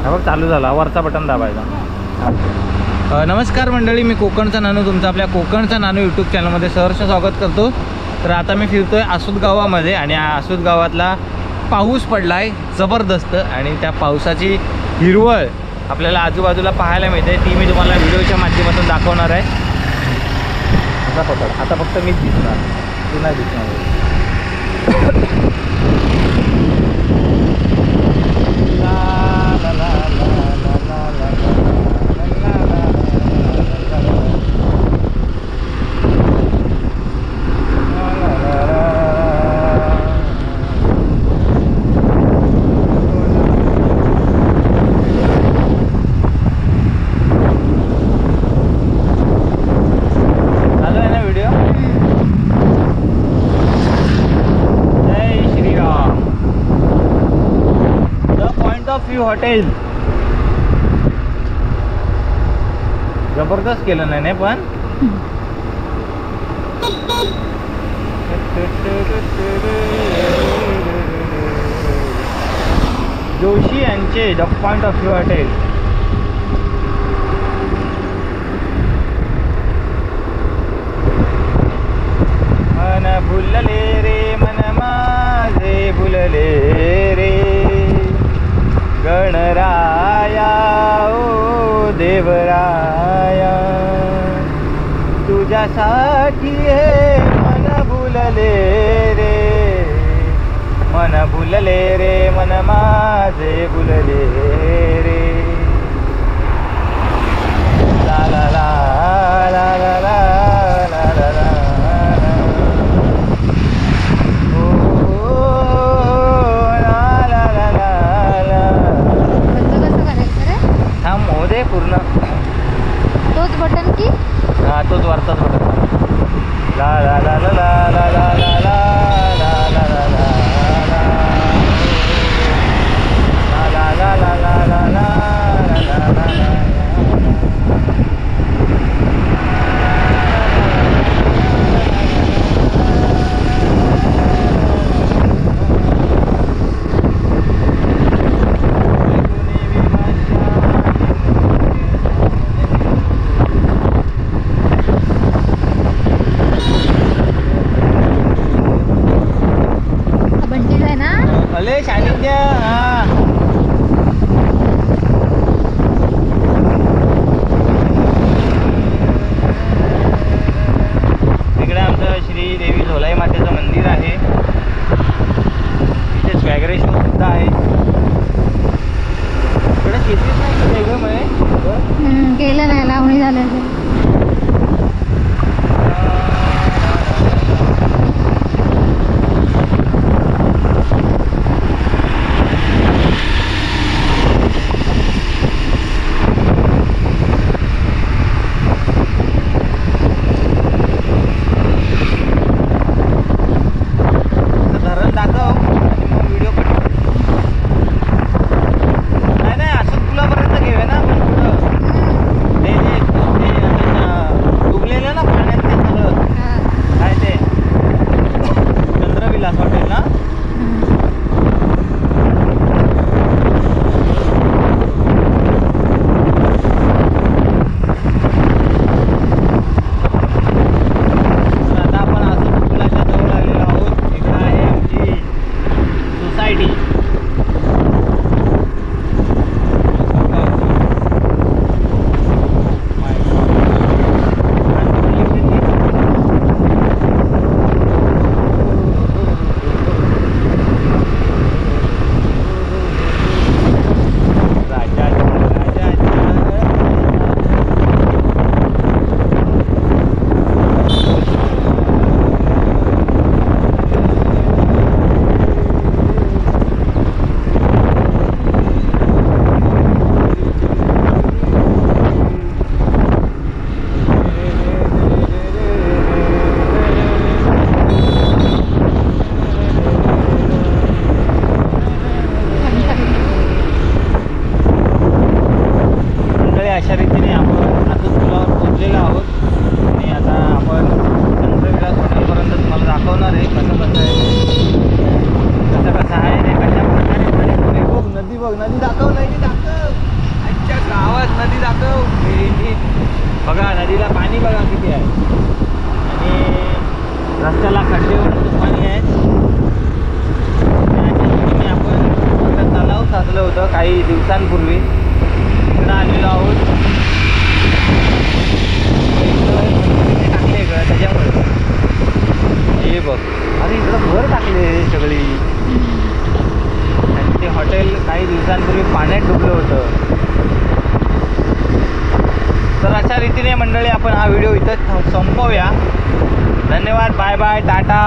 हा बघ चालू झाला, वरचा बटन दाबायचा. नमस्कार मंडळी, मी कोकणचा नानू तुमचं आपल्या कोकणचा नानू यूट्यूब चॅनलमध्ये सहर्ष स्वागत करतो. तर आता मी फिरतोय आसूद गावामध्ये आणि आसूद गावातला पाऊस पडला आहे जबरदस्त आणि त्या पावसाची हिरवळ आपल्याला आजूबाजूला पाहायला मिळते. ती मी तुम्हाला व्हिडिओच्या माध्यमातून दाखवणार आहे. आता फक्त मीच दिसणार, तू नाही दिसणार. हॉटेल जबरदस्त केलं नाही पण जोशी यांचे the point of view hotel. मन भुलले रे मन माझे भुलले रे गणराया ओ देवराया तुझ्यासाठी हे मन भुलले रे मन माझे भुलले रे. ला ला ला ला ला ला ला ला ला. मोदे पूर्ण तोच बटन की हा तोच वरचाच बटन. ला ला ला ला ला ला ला ला ला ला ला ला ला ला ला ला ला ला. गेलं नाही लावणी झालं. बघ नदी दाखव, नदी दाखव. नदीला पाणी बघा किती आहे आणि रस्त्याला खड्डे होऊन पाणी आहे. आणि आपण इकडं तलाव साचलं होतं काही दिवसांपूर्वी, इकडं आलेलो आहोत. टाकले इकडं त्याच्यामुळे हे बघ. अरे इकडं घर टाकले सगळी आणि ते हॉटेल काही दिवसांपूर्वी पाण्यात डुबलं होतं. तर अशा रीतीने मंडळी आपण हा व्हिडिओ इथं संपवूया. धन्यवाद, बाय बाय, टाटा.